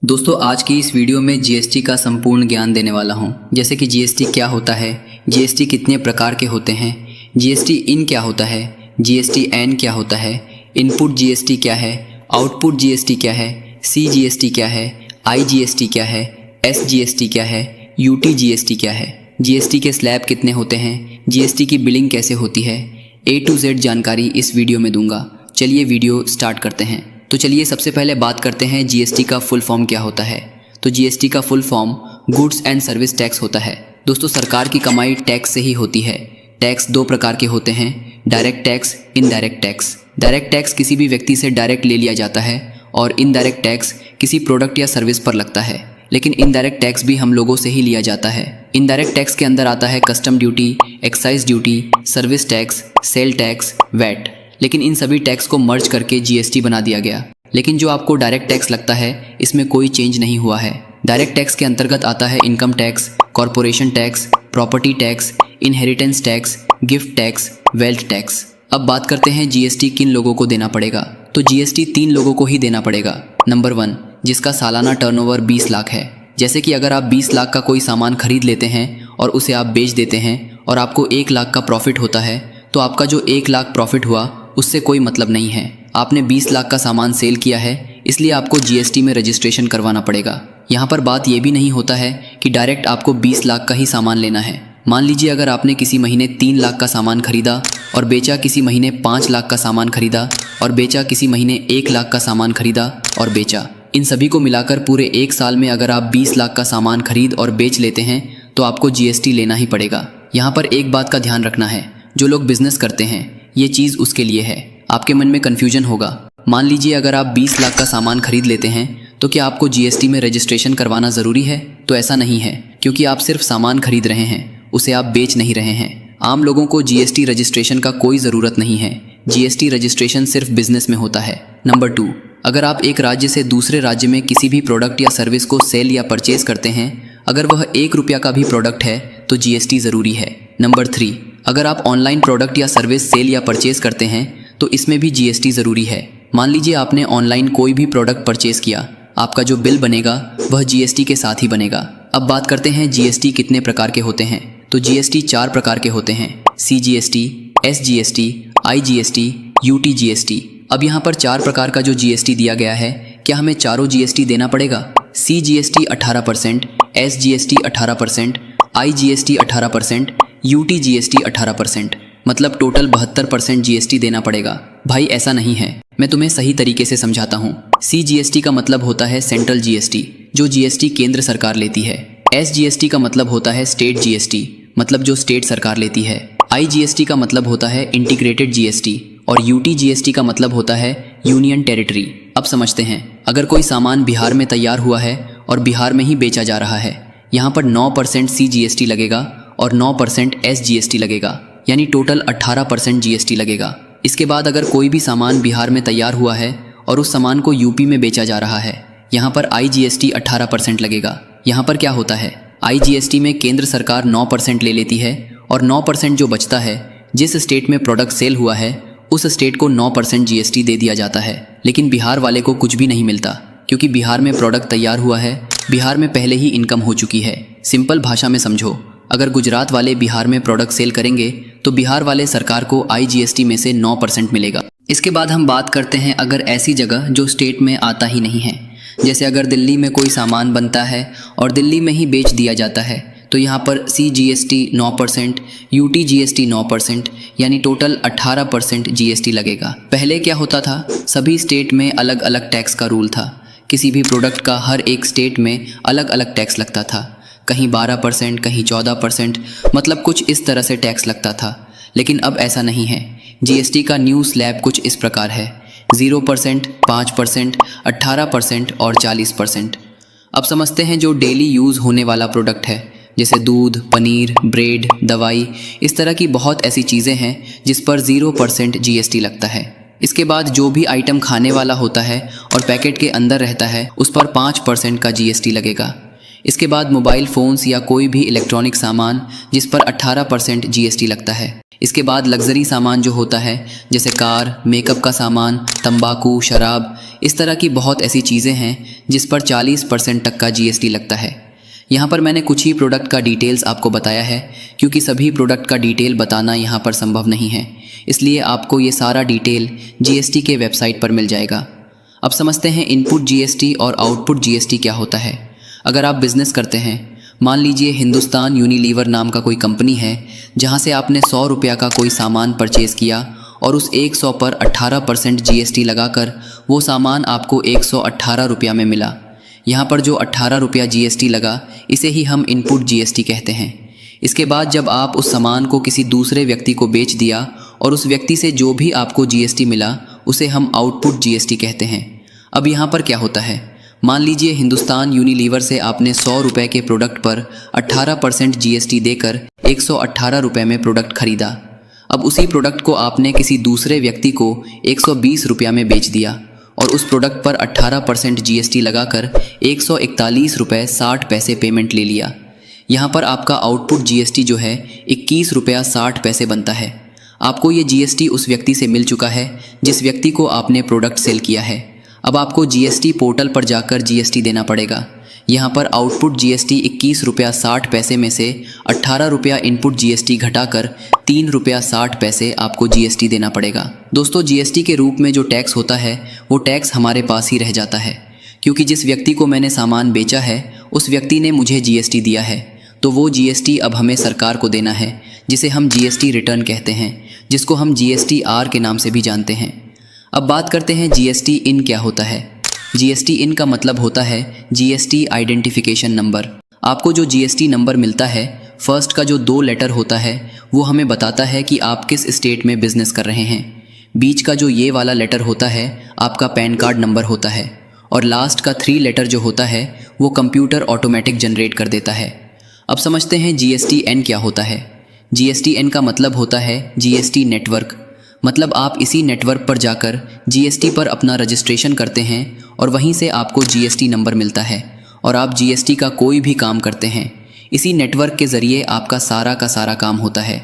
दोस्तों आज की इस वीडियो में जीएसटी का संपूर्ण ज्ञान देने वाला हूं। जैसे कि जीएसटी क्या होता है, जीएसटी कितने प्रकार के होते हैं, जीएसटी इन क्या होता है, जीएसटी एन क्या होता है, इनपुट जीएसटी क्या है, आउटपुट जीएसटी क्या है, सीजीएसटी क्या है, आईजीएसटी क्या है, एसजीएसटी क्या है, यूटी जीएसटी क्या है, जीएसटी के स्लैब कितने होते हैं, जीएसटी की बिलिंग कैसे होती है, A to Z जानकारी इस वीडियो में दूंगा। चलिए वीडियो स्टार्ट करते हैं। तो चलिए सबसे पहले बात करते हैं जीएसटी का फुल फॉर्म क्या होता है। तो जीएसटी का full form goods and service tax होता है। दोस्तों सरकार की कमाई टैक्स से ही होती है। टैक्स दो प्रकार के होते हैं, direct tax, indirect tax. Direct tax किसी भी व्यक्ति से डायरेक्ट ले लिया जाता है और इनडायरेक्ट टैक्स किसी प्रोडक्ट या सर्विस पर लगता है। लेकिन इनडायरेक्ट टैक्स भी हम लोगों से ही लिया जाता है। इनडायरेक्ट टैक्स के अंदर आता है custom duty, excise duty, service tax, sale tax, VAT. लेकिन इन सभी टैक्स को मर्ज करके जीएसटी बना दिया गया। लेकिन जो आपको डायरेक्ट टैक्स लगता है इसमें कोई चेंज नहीं हुआ है। डायरेक्ट टैक्स के अंतर्गत आता है income tax, corporation tax, property tax, inheritance tax, gift tax, wealth tax. अब बात करते हैं जीएसटी किन लोगों को देना पड़ेगा। तो जीएसटी 3 लोगों को ही देना पड़ेगा। नंबर 1, जिसका सालाना टर्नओवर 20 लाख है। जैसे कि अगर आप 20 लाख का कोई सामान खरीद लेते हैं और उसे आप बेच देते हैं और आपको 1 लाख का प्रॉफिट होता है, तो आपका जो 1 लाख प्रॉफिट हुआ उससे कोई मतलब नहीं है। आपने 20 लाख का सामान सेल किया है, इसलिए आपको जीएसटी में रजिस्ट्रेशन करवाना पड़ेगा। यहाँ पर बात ये भी नहीं होता है कि डायरेक्ट आपको 20 लाख का ही सामान लेना है। मान लीजिए अगर आपने किसी महीने 3 लाख का सामान खरीदा और बेचा, किसी महीने 5 लाख का सामान खरीदा और बेचा, किसी महीने 1 लाख का सामान खरीदा और बेचा। इन सभी को मिलाकर पूरे 1 साल में अगर आप 20 लाख का सामान खरीद और बेच लेते हैं तो आपको जीएसटी लेना ही पड़ेगा। यहाँ पर एक बात का ध्यान रखना है, जो लोग बिजनेस करते हैं ये चीज़ उसके लिए है। आपके मन में कन्फ्यूजन होगा। मान लीजिए अगर आप 20 लाख का सामान खरीद लेते हैं तो क्या आपको जीएसटी में रजिस्ट्रेशन करवाना ज़रूरी है? तो ऐसा नहीं है, क्योंकि आप सिर्फ सामान खरीद रहे हैं, उसे आप बेच नहीं रहे हैं। आम लोगों को जीएसटी रजिस्ट्रेशन का कोई ज़रूरत नहीं है। जीएसटी रजिस्ट्रेशन सिर्फ बिजनेस में होता है। नंबर 2, अगर आप एक राज्य से दूसरे राज्य में किसी भी प्रोडक्ट या सर्विस को सेल या परचेज करते हैं, अगर वह 1 रुपया का भी प्रोडक्ट है तो जीएसटी ज़रूरी है। नंबर 3, अगर आप ऑनलाइन प्रोडक्ट या सर्विस सेल या परचेज करते हैं तो इसमें भी जीएसटी ज़रूरी है। मान लीजिए आपने ऑनलाइन कोई भी प्रोडक्ट परचेज किया, आपका जो बिल बनेगा वह जीएसटी के साथ ही बनेगा। अब बात करते हैं जीएसटी कितने प्रकार के होते हैं। तो जीएसटी 4 प्रकार के होते हैं, CGST, SGST, IGST, UT GST. अब यहाँ पर 4 प्रकार का जो जीएसटी दिया गया है, क्या हमें चारों जीएसटी देना पड़ेगा? CGST 18%, SGST 18%, IGST 18%, UT GST 18%, मतलब टोटल 72% जीएसटी देना पड़ेगा। भाई ऐसा नहीं है, मैं तुम्हें सही तरीके से समझाता हूँ। सीजीएसटी का मतलब होता है सेंट्रल जीएसटी, जो जीएसटी केंद्र सरकार लेती है। एसजीएसटी का मतलब होता है स्टेट जीएसटी, मतलब जो स्टेट सरकार लेती है। आईजीएसटी का मतलब होता है इंटीग्रेटेड जीएसटी और यूटी जीएसटी का मतलब होता है यूनियन टेरिटरी। अब समझते हैं, अगर कोई सामान बिहार में तैयार हुआ है और बिहार में ही बेचा जा रहा है, यहाँ पर 9% सीजीएसटी लगेगा और 9% एसजीएसटी लगेगा, यानी टोटल 18% जीएसटी लगेगा। इसके बाद अगर कोई भी सामान बिहार में तैयार हुआ है और उस सामान को यूपी में बेचा जा रहा है, यहाँ पर आईजीएसटी 18% लगेगा। यहाँ पर क्या होता है, आईजीएसटी में केंद्र सरकार 9% ले लेती है और 9% जो बचता है, जिस स्टेट में प्रोडक्ट सेल हुआ है उस स्टेट को 9% जीएसटी दे दिया जाता है। लेकिन बिहार वाले को कुछ भी नहीं मिलता, क्योंकि बिहार में प्रोडक्ट तैयार हुआ है, बिहार में पहले ही इनकम हो चुकी है। सिंपल भाषा में समझो, अगर गुजरात वाले बिहार में प्रोडक्ट सेल करेंगे तो बिहार वाले सरकार को आईजीएसटी में से 9% मिलेगा। इसके बाद हम बात करते हैं अगर ऐसी जगह जो स्टेट में आता ही नहीं है, जैसे अगर दिल्ली में कोई सामान बनता है और दिल्ली में ही बेच दिया जाता है, तो यहाँ पर सीजीएसटी 9%, यूटी जीएसटी 9%, यानी टोटल 18% जीएसटी लगेगा। पहले क्या होता था, सभी स्टेट में अलग अलग टैक्स का रूल था। किसी भी प्रोडक्ट का हर एक स्टेट में अलग अलग टैक्स लगता था, कहीं 12%, कहीं 14%, मतलब कुछ इस तरह से टैक्स लगता था। लेकिन अब ऐसा नहीं है। जीएसटी का न्यू स्लैब कुछ इस प्रकार है, 0%, 5%, 18% और 40%। अब समझते हैं जो डेली यूज़ होने वाला प्रोडक्ट है, जैसे दूध, पनीर, ब्रेड, दवाई, इस तरह की बहुत ऐसी चीज़ें हैं जिस पर 0% जीएसटी लगता है। इसके बाद जो भी आइटम खाने वाला होता है और पैकेट के अंदर रहता है, उस पर 5% का जीएसटी लगेगा। इसके बाद मोबाइल फ़ोन्स या कोई भी इलेक्ट्रॉनिक सामान जिस पर 18% जीएसटी लगता है। इसके बाद लग्जरी सामान जो होता है जैसे कार, मेकअप का सामान, तंबाकू, शराब, इस तरह की बहुत ऐसी चीज़ें हैं जिस पर 40% तक का जीएसटी लगता है। यहाँ पर मैंने कुछ ही प्रोडक्ट का डिटेल्स आपको बताया है क्योंकि सभी प्रोडक्ट का डिटेल बताना यहाँ पर संभव नहीं है, इसलिए आपको ये सारा डिटेल जीएसटी के वेबसाइट पर मिल जाएगा। अब समझते हैं इनपुट जीएसटी और आउटपुट जीएसटी क्या होता है। अगर आप बिज़नेस करते हैं, मान लीजिए हिंदुस्तान यूनिलीवर नाम का कोई कंपनी है जहाँ से आपने 100 रुपया का कोई सामान परचेज़ किया और उस 100 पर 18% जीएसटी लगाकर वो सामान आपको 118 रुपया में मिला। यहाँ पर जो 18 रुपया जीएसटी लगा इसे ही हम इनपुट जीएसटी कहते हैं। इसके बाद जब आप उस सामान को किसी दूसरे व्यक्ति को बेच दिया और उस व्यक्ति से जो भी आपको जीएसटी मिला उसे हम आउटपुट जीएसटी कहते हैं। अब यहाँ पर क्या होता है, मान लीजिए हिंदुस्तान यूनिलीवर से आपने 100 रुपये के प्रोडक्ट पर 18% जीएसटी देकर 118 रुपये में प्रोडक्ट खरीदा। अब उसी प्रोडक्ट को आपने किसी दूसरे व्यक्ति को 120 रुपया में बेच दिया और उस प्रोडक्ट पर 18% जीएसटी लगाकर 141 रुपये 60 पैसे पेमेंट ले लिया। यहाँ पर आपका आउटपुट जीएसटी जो है 21 रुपया 60 पैसे बनता है। आपको ये जीएसटी उस व्यक्ति से मिल चुका है जिस व्यक्ति को आपने प्रोडक्ट सेल किया है। अब आपको जीएसटी पोर्टल पर जाकर जीएसटी देना पड़ेगा। यहाँ पर आउटपुट जीएसटी 21 रुपया 60 पैसे में से 18 रुपया इनपुट जीएसटी घटाकर 3 रुपया 60 पैसे आपको जीएसटी देना पड़ेगा। दोस्तों, जीएसटी के रूप में जो टैक्स होता है वो टैक्स हमारे पास ही रह जाता है क्योंकि जिस व्यक्ति को मैंने सामान बेचा है उस व्यक्ति ने मुझे जीएसटी दिया है, तो वो जीएसटी अब हमें सरकार को देना है, जिसे हम जीएसटी रिटर्न कहते हैं, जिसको हम जीएसटी-आर के नाम से भी जानते हैं। अब बात करते हैं जीएसटी इन क्या होता है। जीएसटी इन का मतलब होता है जीएसटी आइडेंटिफिकेशन नंबर। आपको जो जीएसटी नंबर मिलता है, फर्स्ट का जो 2 लेटर होता है वो हमें बताता है कि आप किस स्टेट में बिजनेस कर रहे हैं। बीच का जो ये वाला लेटर होता है आपका पैन कार्ड नंबर होता है और लास्ट का 3 लेटर जो होता है वो कंप्यूटर ऑटोमेटिक जनरेट कर देता है। अब समझते हैं जीएसटी एन क्या होता है। जीएसटी एन का मतलब होता है जीएसटी नेटवर्क। मतलब आप इसी नेटवर्क पर जाकर जीएसटी पर अपना रजिस्ट्रेशन करते हैं और वहीं से आपको जीएसटी नंबर मिलता है और आप जीएसटी का कोई भी काम करते हैं। इसी नेटवर्क के ज़रिए आपका सारा का सारा काम होता है।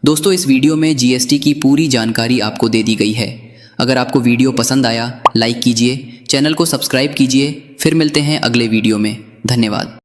दोस्तों, इस वीडियो में जीएसटी की पूरी जानकारी आपको दे दी गई है। अगर आपको वीडियो पसंद आया लाइक कीजिए, चैनल को सब्सक्राइब कीजिए। फिर मिलते हैं अगले वीडियो में। धन्यवाद।